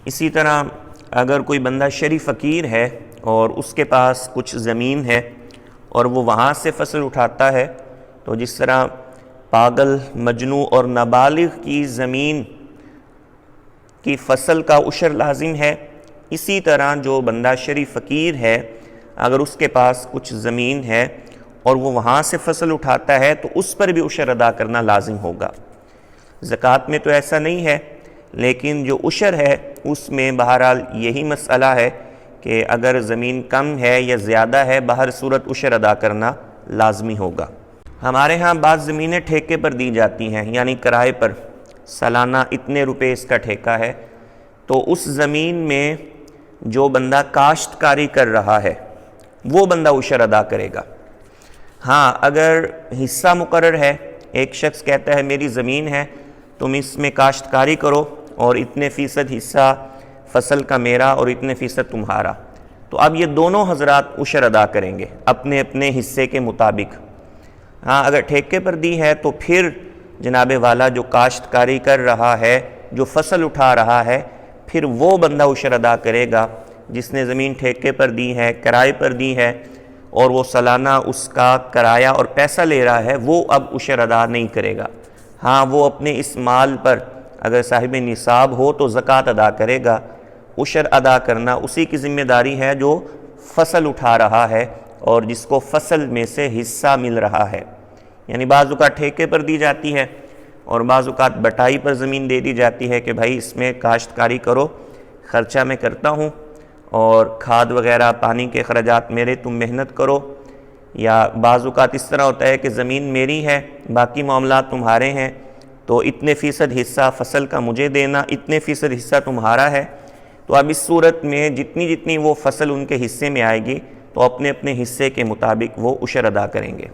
اسی طرح اگر کوئی بندہ شرعی فقیر ہے اور اس کے پاس کچھ زمین ہے اور وہ وہاں سے فصل اٹھاتا ہے، تو جس طرح پاگل، مجنوں اور نابالغ کی زمین کی فصل کا عشر لازم ہے، اسی طرح جو بندہ شرعی فقیر ہے اگر اس کے پاس کچھ زمین ہے اور وہ وہاں سے فصل اٹھاتا ہے تو اس پر بھی عشر ادا کرنا لازم ہوگا۔ زکوٰۃ میں تو ایسا نہیں ہے، لیکن جو عشر ہے اس میں بہرحال یہی مسئلہ ہے کہ اگر زمین کم ہے یا زیادہ ہے، بہر صورت عشر ادا کرنا لازمی ہوگا۔ ہمارے ہاں بعض زمینیں ٹھیکے پر دی جاتی ہیں، یعنی کرائے پر، سالانہ اتنے روپے اس کا ٹھیکہ ہے، تو اس زمین میں جو بندہ کاشتکاری کر رہا ہے وہ بندہ عشر ادا کرے گا۔ ہاں اگر حصہ مقرر ہے، ایک شخص کہتا ہے میری زمین ہے، تم اس میں کاشتکاری کرو اور اتنے فیصد حصہ فصل کا میرا اور اتنے فیصد تمہارا، تو اب یہ دونوں حضرات عشر ادا کریں گے اپنے اپنے حصے کے مطابق۔ ہاں اگر ٹھیکے پر دی ہے تو پھر جناب والا جو کاشتکاری کر رہا ہے، جو فصل اٹھا رہا ہے، پھر وہ بندہ عشر ادا کرے گا جس نے زمین ٹھیکے پر دی ہے، کرائے پر دی ہے، اور وہ سالانہ اس کا کرایہ اور پیسہ لے رہا ہے، وہ اب عشر ادا نہیں کرے گا۔ ہاں وہ اپنے اس مال پر اگر صاحب نصاب ہو تو زکوٰۃ ادا کرے گا۔ عشر ادا کرنا اسی کی ذمہ داری ہے جو فصل اٹھا رہا ہے اور جس کو فصل میں سے حصہ مل رہا ہے۔ یعنی بعض اوقات ٹھیکے پر دی جاتی ہے اور بعض اوقات بٹائی پر زمین دے دی جاتی ہے کہ بھائی اس میں کاشتکاری کرو، خرچہ میں کرتا ہوں اور کھاد وغیرہ پانی کے اخراجات میرے، تم محنت کرو۔ یا بعض اوقات اس طرح ہوتا ہے کہ زمین میری ہے، باقی معاملات تمہارے ہیں، تو اتنے فیصد حصہ فصل کا مجھے دینا، اتنے فیصد حصہ تمہارا ہے۔ تو اب اس صورت میں جتنی وہ فصل ان کے حصے میں آئے گی تو اپنے اپنے حصے کے مطابق وہ عشر ادا کریں گے۔